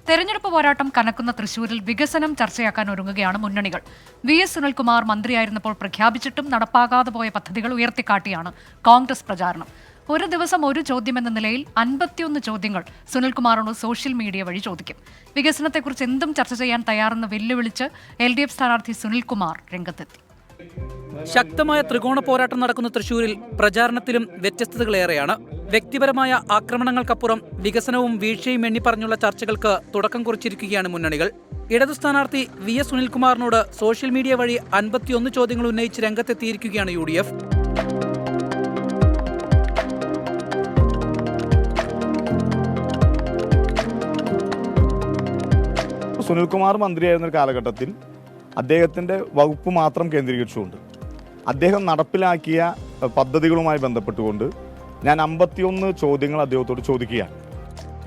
തെരഞ്ഞെടുപ്പ് പോരാട്ടം കനക്കുന്ന തൃശൂരിൽ വികസനം ചർച്ചയാക്കാൻ ഒരുങ്ങുകയാണ് മുന്നണികൾ. VS സുനിൽകുമാർ മന്ത്രിയായിരുന്നപ്പോൾ പ്രഖ്യാപിച്ചിട്ടും നടപ്പാകാതെ പോയ പദ്ധതികൾ ഉയർത്തിക്കാട്ടിയാണ് കോൺഗ്രസ് പ്രചാരണം. ഒരു ദിവസം ഒരു ചോദ്യമെന്ന നിലയിൽ 51 ചോദ്യങ്ങൾ സുനിൽകുമാറിനോട് സോഷ്യൽ മീഡിയ വഴി ചോദിക്കും. വികസനത്തെക്കുറിച്ച് എന്തും ചർച്ച ചെയ്യാൻ തയ്യാറെന്ന് വെല്ലുവിളിച്ച് LDF സ്ഥാനാർത്ഥി സുനിൽകുമാർ രംഗത്തെത്തി. ശക്തമായ ത്രികോണ പോരാട്ടം നടക്കുന്ന തൃശൂരിൽ പ്രചാരണത്തിലും വ്യത്യസ്തതകളേറെയാണ്. വ്യക്തിപരമായ ആക്രമണങ്ങൾക്കപ്പുറം വികസനവും വീഴ്ചയും എണ്ണിപ്പറഞ്ഞുള്ള ചർച്ചകൾക്ക് തുടക്കം കുറിച്ചിരിക്കുകയാണ് മുന്നണികൾ. ഇടതു സ്ഥാനാർത്ഥി VS സുനിൽകുമാറിനോട് സോഷ്യൽ മീഡിയ വഴി 51 ചോദ്യങ്ങൾ ഉന്നയിച്ച് രംഗത്തെത്തിയിരിക്കുകയാണ് UDF. സുനിൽകുമാർ മന്ത്രിയായിരുന്ന കാലഘട്ടത്തിൽ അദ്ദേഹത്തിൻ്റെ വകുപ്പ് മാത്രം കേന്ദ്രീകരിച്ചുകൊണ്ട് അദ്ദേഹം നടപ്പിലാക്കിയ പദ്ധതികളുമായി ബന്ധപ്പെട്ടുകൊണ്ട് ഞാൻ 51 ചോദ്യങ്ങൾ അദ്ദേഹത്തോട് ചോദിക്കുകയാണ്.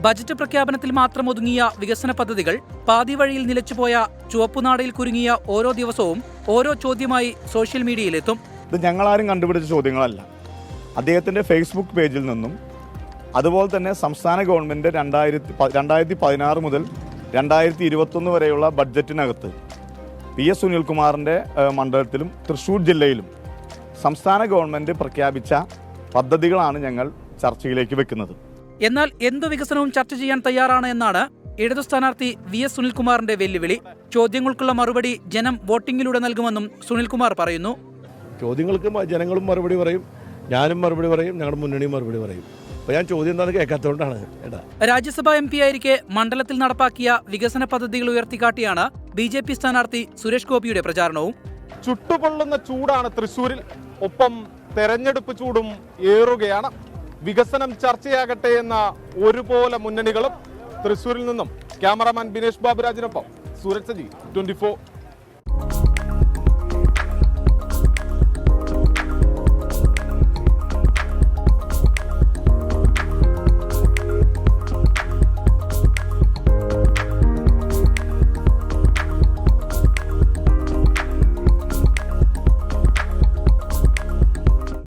ബജറ്റ് പ്രഖ്യാപനത്തിൽ മാത്രം ഒതുങ്ങിയ വികസന പദ്ധതികൾ പാതി വഴിയിൽ നിലച്ചുപോയ ചുവപ്പുനാടയിൽ കുരുങ്ങിയ ഓരോ ദിവസവും ഓരോ ചോദ്യമായി സോഷ്യൽ മീഡിയയിലെത്തും. ഇത് ഞങ്ങളാരും കണ്ടുപിടിച്ച ചോദ്യങ്ങളല്ല. അദ്ദേഹത്തിൻ്റെ ഫേസ്ബുക്ക് പേജിൽ നിന്നും അതുപോലെ തന്നെ സംസ്ഥാന ഗവൺമെൻറ് 2016 മുതൽ 2021 വരെയുള്ള ബഡ്ജറ്റിനകത്ത് VS സുനിൽകുമാറിൻ്റെ മണ്ഡലത്തിലും തൃശ്ശൂർ ജില്ലയിലും സംസ്ഥാന ഗവൺമെൻറ് പ്രഖ്യാപിച്ച പദ്ധതികളാണ് ഞങ്ങൾ ചർച്ചയിലേക്ക് വെക്കുന്നത്. എന്നാൽ എന്തു വികസനവും ചർച്ച ചെയ്യാൻ തയ്യാറാണ് എന്നാണ് ഇടതു സ്ഥാനാർത്ഥി VS സുനിൽകുമാറിന്റെ വെല്ലുവിളി. ചോദ്യങ്ങൾക്കുള്ള മറുപടി ജനം വോട്ടിംഗിലൂടെ നൽകുമെന്നും സുനിൽകുമാർ പറയുന്നു. ചോദ്യങ്ങൾക്ക് ജനങ്ങളും മറുപടി പറയും, ഞാനും മറുപടി പറയും, ഞങ്ങളുടെ മുന്നണിയും മറുപടി പറയും. അപ്പോൾ ഞാൻ ചോദ്യം എന്താണ് കേൾക്കാത്തതുകൊണ്ടാണ്. രാജ്യസഭാ MP ആയിരിക്കെ മണ്ഡലത്തിൽ നടപ്പാക്കിയ വികസന പദ്ധതികൾ ഉയർത്തിക്കാട്ടിയാണ് BJP സ്ഥാനാർത്ഥി സുരേഷ് ഗോപിയുടെ പ്രചാരണവും. ചുട്ടുപൊള്ളുന്ന ചൂടാണ് തൃശ്ശൂരിൽ, ഒപ്പം തെരഞ്ഞെടുപ്പ് ചൂടും ഏറുകയാണ്. വികസനം ചർച്ചയാകട്ടെ എന്ന ഒരുപോലെ മുന്നണികളും. തൃശ്ശൂരിൽ നിന്നും ക്യാമറാമാൻ ബിനേഷ് ബാബുരാജിനൊപ്പം സൂരജ് സജി, 24.